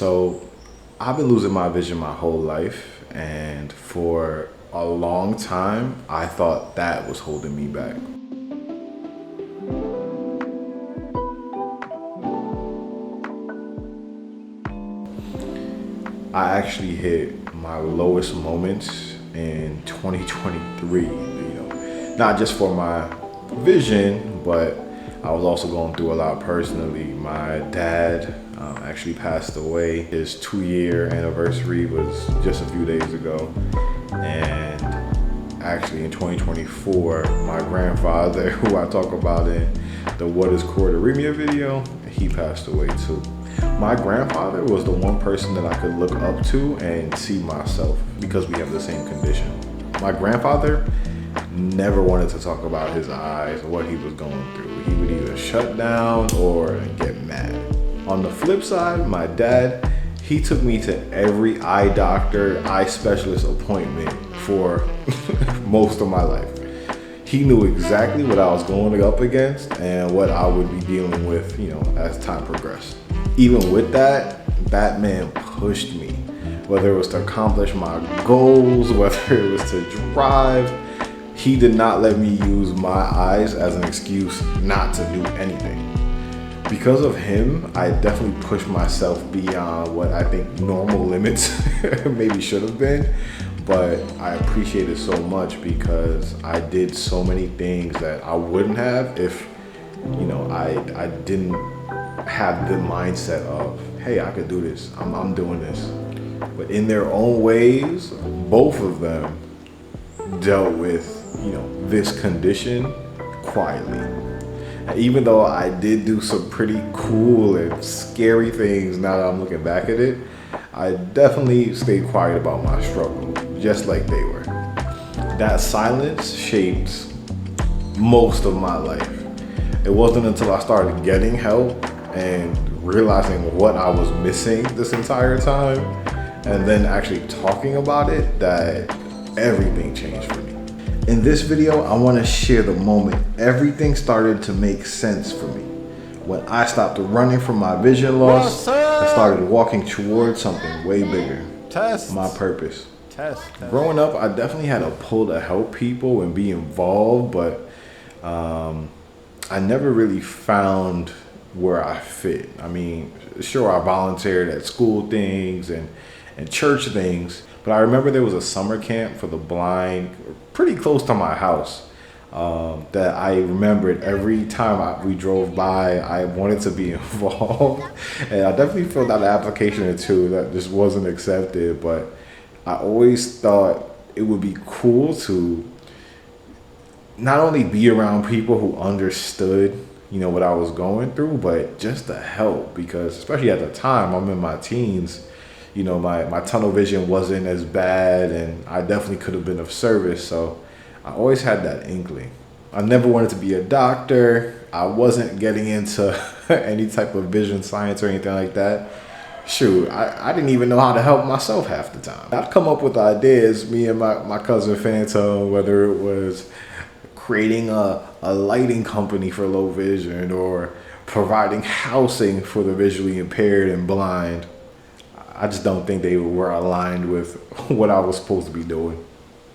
So I've been losing my vision my whole life, and for a long time, I thought that was holding me back. I actually hit my lowest moments in 2023, not just for my vision, but I was also going through a lot personally. My dad actually passed away. His 2-year anniversary was just a few days ago. And actually in 2024, my grandfather, who I talk about in the What is Chordorrhea video, he passed away too. My grandfather was the one person that I could look up to and see myself because we have the same condition. My grandfather never wanted to talk about his eyes or what he was going through. He would either shut down or get mad. On the flip side, my dad, he took me to every eye doctor, eye specialist appointment for most of my life. He knew exactly what I was going up against and what I would be dealing with, as time progressed. Even with that, that man pushed me, whether it was to accomplish my goals, whether it was to drive. He did not let me use my eyes as an excuse not to do anything. Because of him, I definitely pushed myself beyond what I think normal limits maybe should have been. But I appreciate it so much because I did so many things that I wouldn't have if, I didn't have the mindset of, hey, I could do this. I'm doing this. But in their own ways, both of them dealt with, this condition quietly. And even though I did do some pretty cool and scary things now that I'm looking back at it, I definitely stayed quiet about my struggle, just like they were. That silence shaped most of my life. It wasn't until I started getting help and realizing what I was missing this entire time, and then actually talking about it, that everything changed for me. In this video, I want to share the moment everything started to make sense for me. When I stopped running from my vision loss and started walking towards something way bigger. My purpose. Growing up, I definitely had a pull to help people and be involved, but I never really found where I fit. I mean, sure, I volunteered at school things and church things, but I remember there was a summer camp for the blind pretty close to my house that I remembered every time we drove by, I wanted to be involved. And I definitely filled out an application or two that just wasn't accepted, but I always thought it would be cool to not only be around people who understood what I was going through, but just to help, because especially at the time, I'm in my teens, my tunnel vision wasn't as bad and I definitely could have been of service. So I always had that inkling. I never wanted to be a doctor. I wasn't getting into any type of vision science or anything like that. Shoot, I didn't even know how to help myself half the time. I'd come up with ideas, me and my cousin Phantom, whether it was creating a lighting company for low vision or providing housing for the visually impaired and blind. I just don't think they were aligned with what I was supposed to be doing.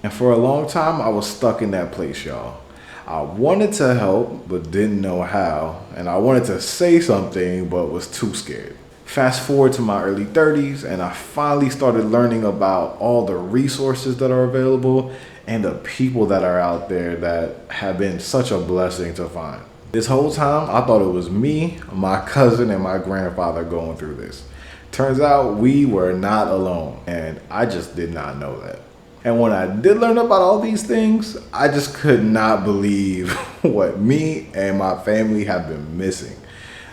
And for a long time, I was stuck in that place, y'all. I wanted to help, but didn't know how. And I wanted to say something, but was too scared. Fast forward to my early 30s, and I finally started learning about all the resources that are available and the people that are out there that have been such a blessing to find. This whole time, I thought it was me, my cousin, and my grandfather going through this. Turns out we were not alone, and I just did not know that. And when I did learn about all these things, I just could not believe what me and my family have been missing.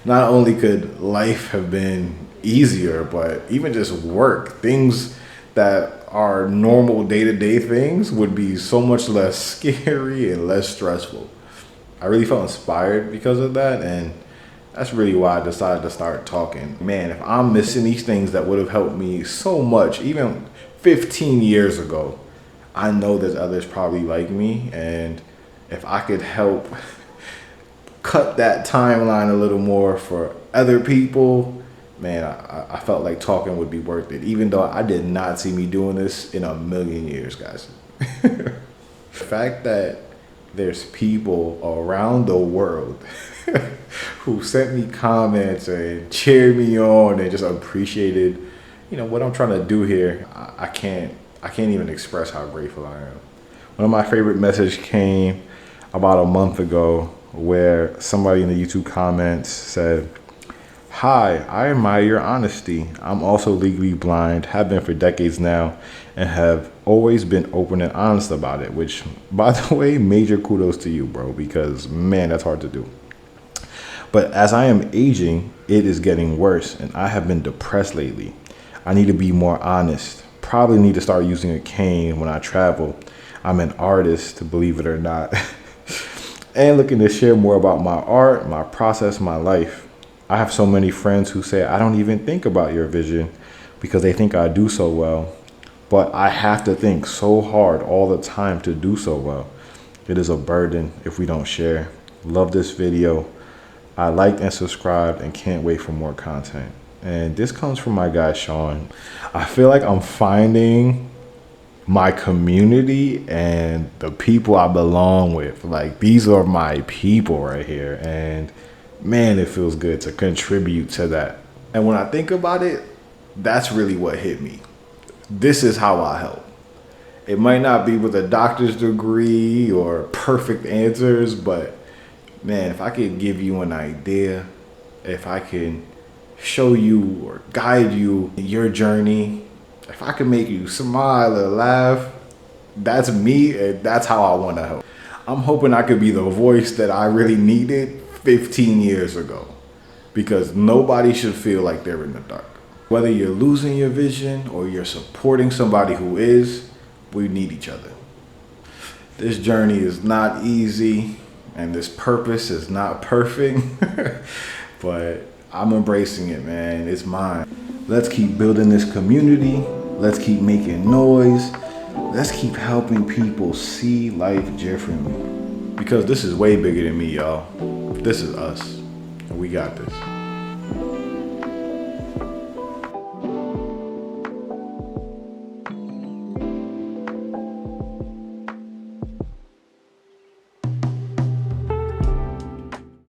Not only could life have been easier, but even just work, things that are normal day-to-day things would be so much less scary and less stressful. I really felt inspired because of that, and that's really why I decided to start talking. Man, if I'm missing these things that would have helped me so much, even 15 years ago, I know there's others probably like me, and if I could help cut that timeline a little more for other people, man, I felt like talking would be worth it, even though I did not see me doing this in a million years, guys. The fact that there's people around the world who sent me comments and cheered me on and just appreciated, what I'm trying to do here, I can't even express how grateful I am. One of my favorite messages came about a month ago where somebody in the YouTube comments said, "Hi, I admire your honesty. I'm also legally blind, have been for decades now, and have always been open and honest about it," which, by the way, major kudos to you, bro, because man, that's hard to do. But as I am aging, it is getting worse, and I have been depressed lately. I need to be more honest. Probably need to start using a cane when I travel. I'm an artist, believe it or not, and looking to share more about my art, my process, my life. I have so many friends who say I don't even think about your vision because they think I do so well. But I have to think so hard all the time to do so well. It is a burden if we don't share. Love this video. I liked and subscribed and can't wait for more content. And this comes from my guy, Sean. I feel like I'm finding my community and the people I belong with. Like, these are my people right here. And man, it feels good to contribute to that. And when I think about it, that's really what hit me. This is how I help. It might not be with a doctor's degree or perfect answers, but man, if I could give you an idea, if I can show you or guide you in your journey, if I can make you smile or laugh, that's me, and that's how I want to help. I'm hoping I could be the voice that I really needed 15 years ago, because nobody should feel like they're in the dark. Whether you're losing your vision or you're supporting somebody who is, we need each other. This journey is not easy, and this purpose is not perfect, but I'm embracing it, man. It's mine. Let's keep building this community. Let's keep making noise. Let's keep helping people see life differently, because this is way bigger than me, y'all. This is us, and we got this.